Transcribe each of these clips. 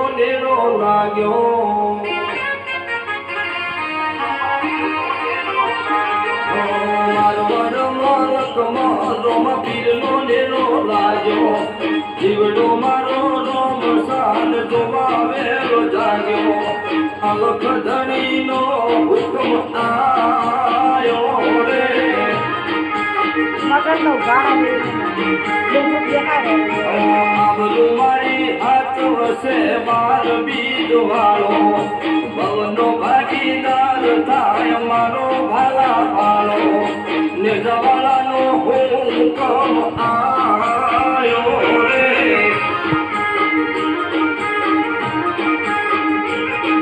પીરનો narrow લાગ્યો રોમા પીરનો narrow લાગ્યો જીવડો મારો રોમ સાન જોવા વેલો જાગ્યો અલખ ધણીનો હુકમ આયો રે મગરનો આબરૂ મારી હાથ વસે બાર બીજ વાળો ભવનો ભાગીદાર થાય મારો ભાલા વાળો નિર્જવાળાનો હુકમ આયો રે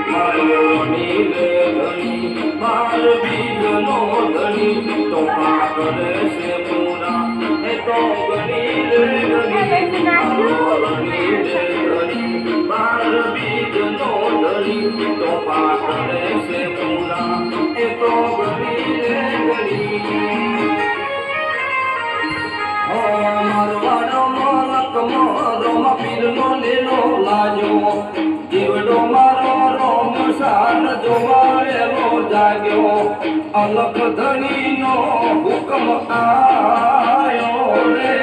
મારો નીલ ધણી બાર બીજનો ધણી તો પાગલ છે પૂરા એ તો ગણી રે ગણી મારો નીલ ધણી બાર બીજનો ધણી તો પાગલ છે પૂરા એ તો ગણી રે ગણી મારવાડો મોલક રોમા પીરનો લેલો લાગ્યો જીવડો મારો રોમ સાન જોવા વેલો જાગ્યો અલખ ધણીનો હુકમ આયો રે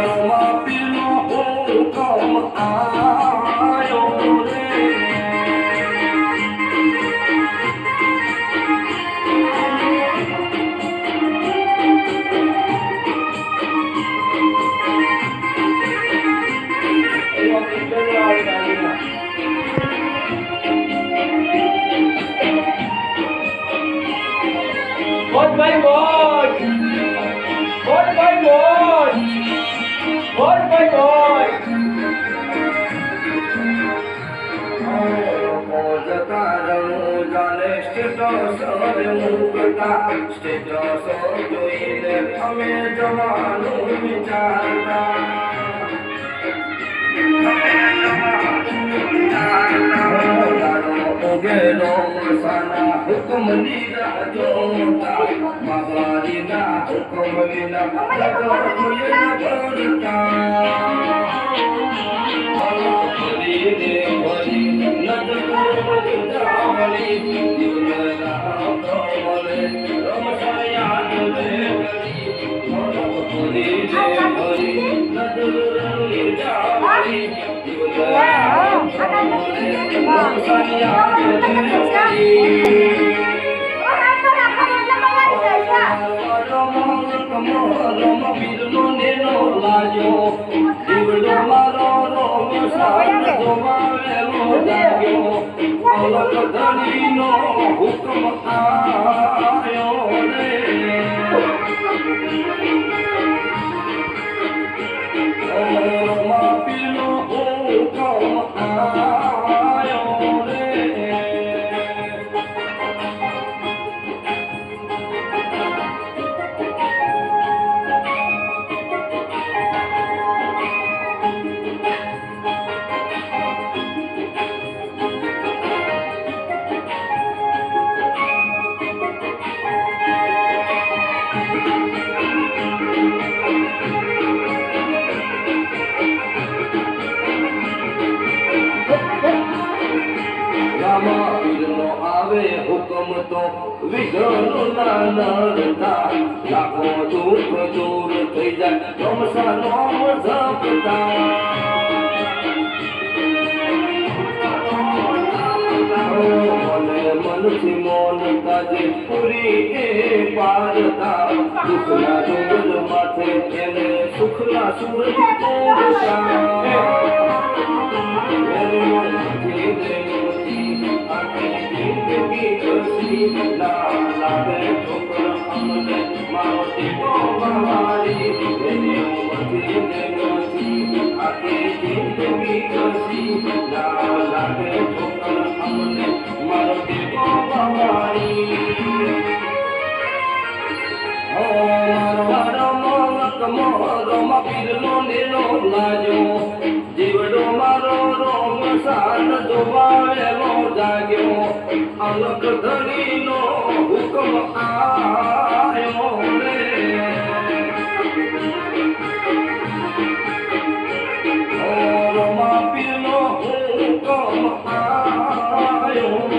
રોમા પીરનો હુકમ આયો રે Boy, boy, boy! Boy, boy, boy! Boy, boy, boy! Status જોઈને અમે જવાનું વિચારતા ગેલો મસાના હુકમ લીધા જોતા માવારીના હુકમ વિના જીવડો મારો રોમ સાન જોવા વેલો જાગ્યો અલખ ધણીનો હુકમ આયો રે રોમા પીરનો હુકમ આયો રે પીરનો આવે હુકમ તો વિઘ્નો ના નડતા લાખો દુઃખ દૂર થઈ જાય ચોમસાનો જપતા મને મનથી મોન કાજે પૂરી એ પારતા દુઃખના ડુંગર માથે એને સુખના સૂરજ તોડતા રોમા પીરનો નેરો લાગ્યો જીવડો મારો રોમ સાન જોવા વેલો જાગ્યો અલખ ધણીનો હુકમ આયો રે રોમા પીરનો હુકમ આયો